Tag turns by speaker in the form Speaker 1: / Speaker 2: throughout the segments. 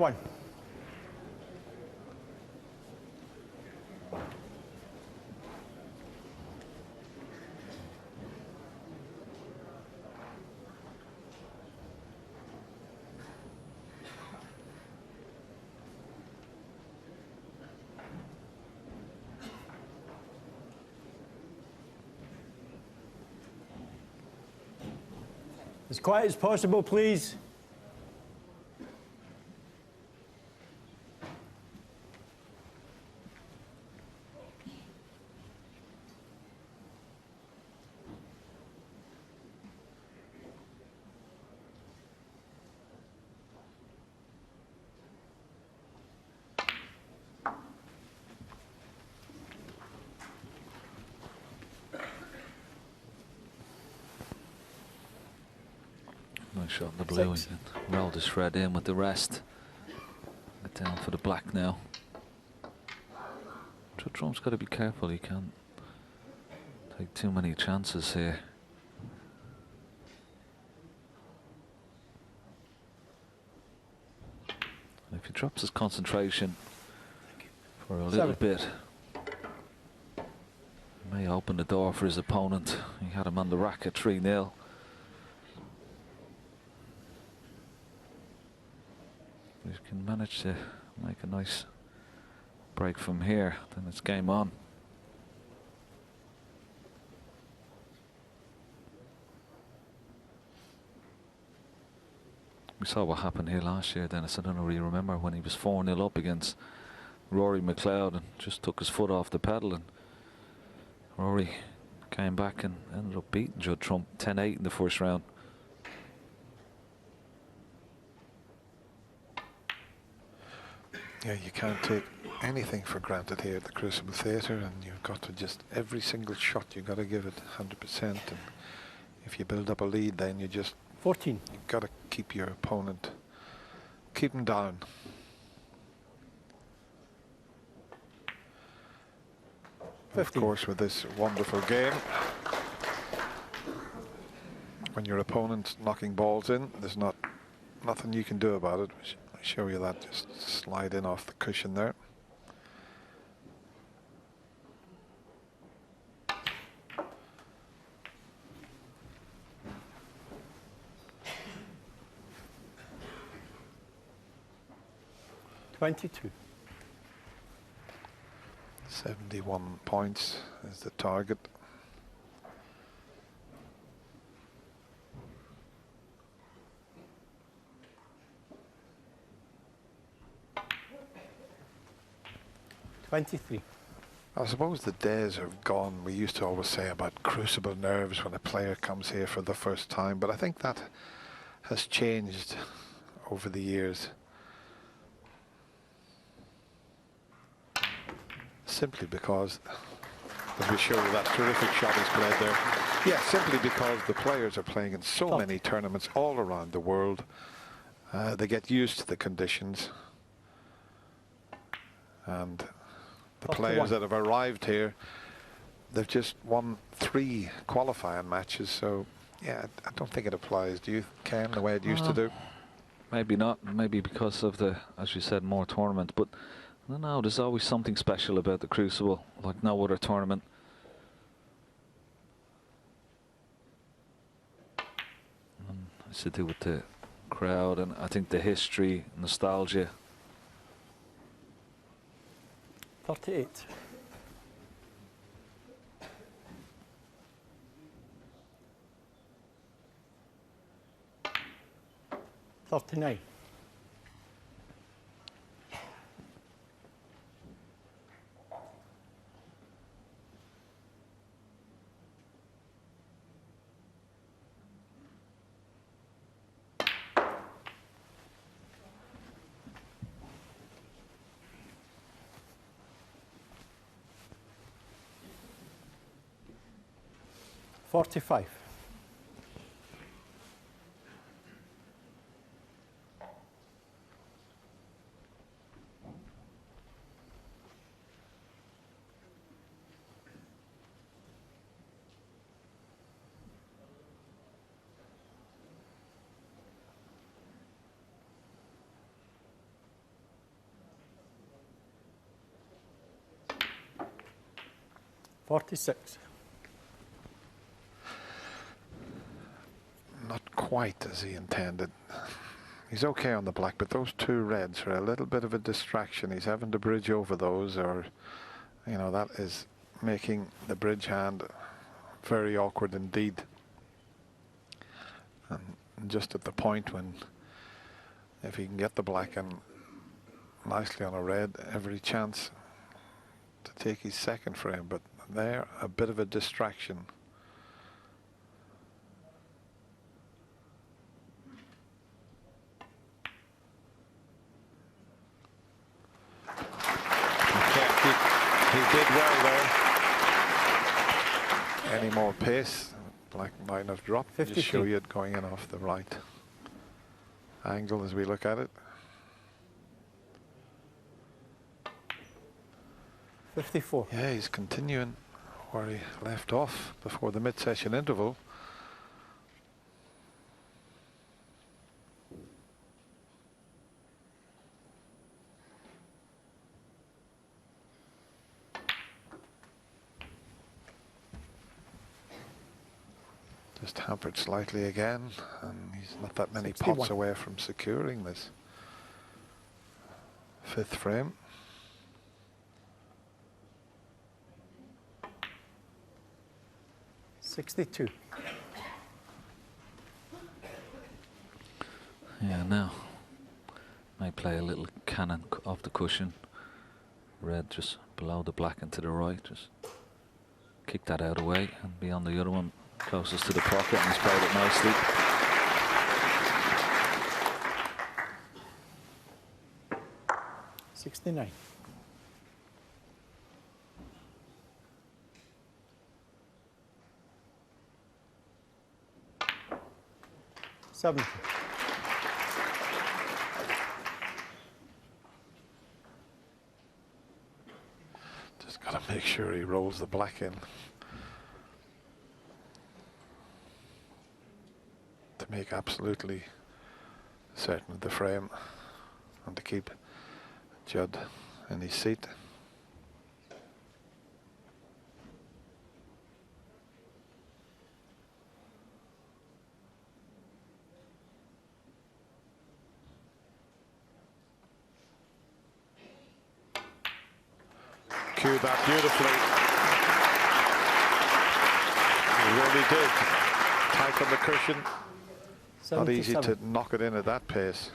Speaker 1: 1. As quiet as possible, please.
Speaker 2: Nice shot on the blue. He can roll the shred in with the rest. Get down for the black now. Trump's got to be careful. He can't take too many chances here. If he drops his concentration for a little bit, it may open the door for his opponent. He had him on the rack at 3-0. If he can manage to make a nice break from here, then it's game on. We saw what happened here last year, Dennis. I don't know if you remember when he was 4-0 up against Rory McLeod and just took his foot off the pedal, and Rory came back and ended up beating Judd Trump 10-8 in the first round.
Speaker 3: Yeah, you can't take anything for granted here at the Crucible Theatre, and you've got to just, every single shot you've got to give it 100%, and if you build up a lead, then you just
Speaker 1: 14.
Speaker 3: You've got to keep your opponent, keep him down. Of course, with this wonderful game, when your opponent's knocking balls in, there's nothing you can do about it. I'll show you that. Just slide in off the cushion there.
Speaker 1: $22.
Speaker 3: 71 points is the target.
Speaker 1: $23.
Speaker 3: I suppose the days are gone. We used to always say about crucible nerves when a player comes here for the first time, but I think that has changed over the years. Simply because, as we show you that terrific shot he's played there. Yeah, simply because the players are playing in so many tournaments all around the world. They get used to the conditions. And the players that have arrived here, they've just won 3 qualifying matches. So, yeah, I don't think it applies. Do you, Ken, the way it used to do?
Speaker 2: Maybe not. Maybe because of the, as you said, more tournaments. But I don't know, there's always something special about the Crucible, like no other tournament. It's to do with the crowd and I think the history, nostalgia.
Speaker 1: 38. $39. $45. 46.
Speaker 3: Not quite as he intended. He's okay on the black, but those two reds are a little bit of a distraction. He's having to bridge over those, or, you know, that is making the bridge hand very awkward indeed. And just at the point when, if he can get the black and nicely on a red, every chance to take his second frame, but there, a bit of a distraction. He did well there. Any more pace, black might have dropped. Just show you it going in off the right angle as we look at it.
Speaker 1: 54.
Speaker 3: Yeah, he's continuing where he left off before the mid-session interval. Just hampered slightly again, and he's not that many
Speaker 1: 61.
Speaker 3: pots away from securing this fifth frame.
Speaker 1: $62.
Speaker 2: Yeah, now may play a little cannon off the cushion. Red just below the black and to the right. Just kick that out of the way and be on the other one closest to the pocket, and he's played it nicely.
Speaker 1: $69. $70.
Speaker 3: Just got to make sure he rolls the black in to make absolutely certain of the frame and to keep Judd in his seat. Cue that beautifully. He really did. Tight on the cushion. Not easy to knock it in at that pace.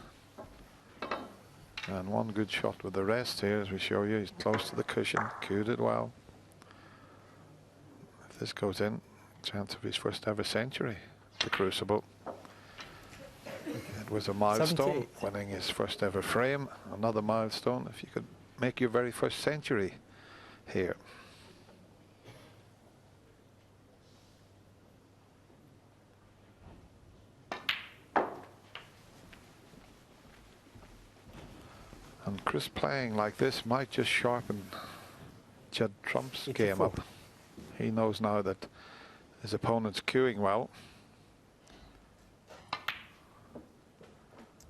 Speaker 3: And one good shot with the rest here, as we show you. He's close to the cushion, cued it well. If this goes in, chance of his first ever century, the Crucible. It was a milestone,
Speaker 1: 78.
Speaker 3: winning his first ever frame. Another milestone if you could make your very first century here. And Chris playing like this might just sharpen Judd Trump's
Speaker 1: 84.
Speaker 3: game up. He knows now that his opponent's queuing well.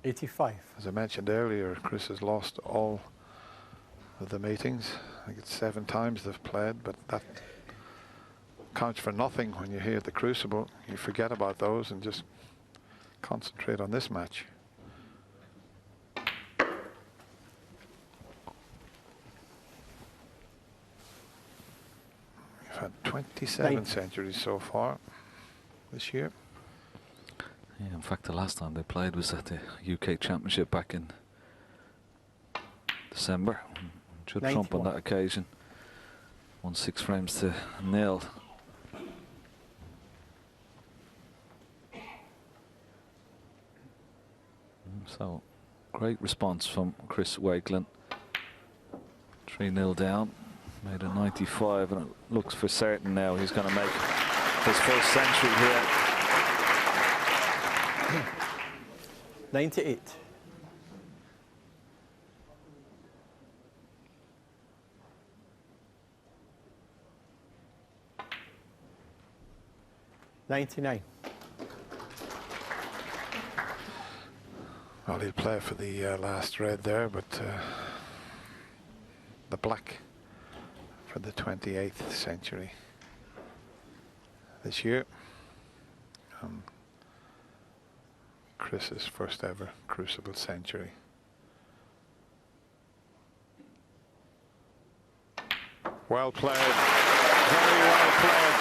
Speaker 1: 85.
Speaker 3: As I mentioned earlier, Chris has lost all of the meetings. I think it's 7 times they've played, but that counts for nothing when you're here at the Crucible. You forget about those and just concentrate on this match. We've had 27 centuries so far this year.
Speaker 2: Yeah, in fact, the last time they played was at the UK Championship back in December. Judd Trump on that occasion won 6 frames to 0. So, great response from Chris Wakelin. 3-0 down, made a 95, and it looks for certain now he's going to make his first century here.
Speaker 1: 98. $99.
Speaker 3: Well, he'll play for the last red there, but the black for the 28th century this year. Chris's first ever Crucible century. Well played, very well played.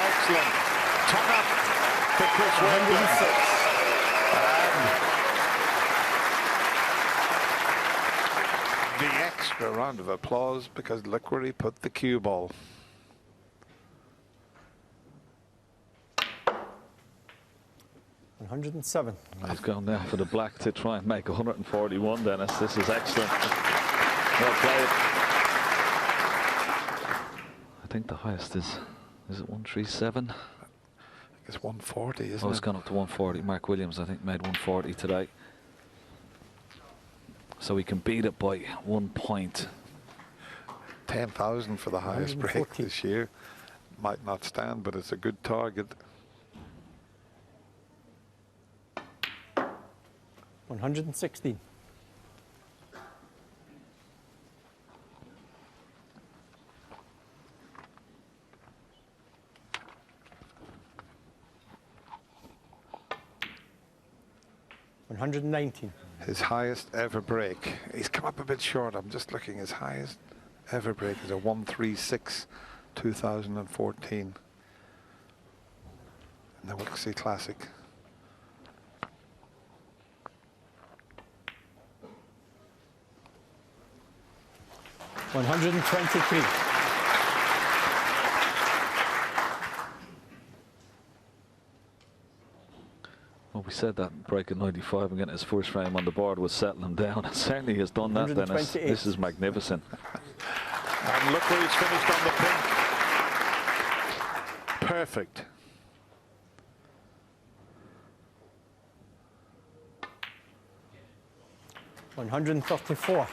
Speaker 3: Excellent. Turn up to Chris Wakelin. And the extra round of applause because look where he put the cue ball.
Speaker 1: $107.
Speaker 2: He's gone now for the black to try and make 141, Dennis. This is excellent. Well played. I think the highest is it 137?
Speaker 3: I think it's 140, isn't it?
Speaker 2: Oh, it's gone up to 140. Mark Williams, I think, made 140 today. So he can beat it by 1 point.
Speaker 3: 10,000 for the highest break this year. Might not stand, but it's a good target.
Speaker 1: 116. $119.
Speaker 3: His highest ever break. He's come up a bit short. I'm just looking. His highest ever break is a 136, 2014 in the Wixie Classic.
Speaker 1: $123.
Speaker 2: Well, we said that break at 95 and getting his first frame on the board was settling him down. And certainly has done that, Dennis. This is magnificent.
Speaker 3: And look where he's finished on the pin. Perfect.
Speaker 1: $134.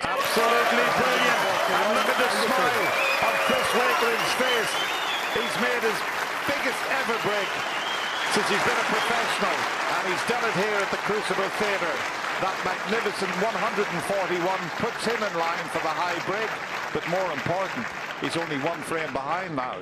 Speaker 3: Absolutely brilliant. And look at the smile on Chris Wakelin's face. He's made his biggest ever break since he's been a professional. And he's done it here at the Crucible Theatre. That magnificent 141 puts him in line for the high break. But more important, he's only 1 frame behind now.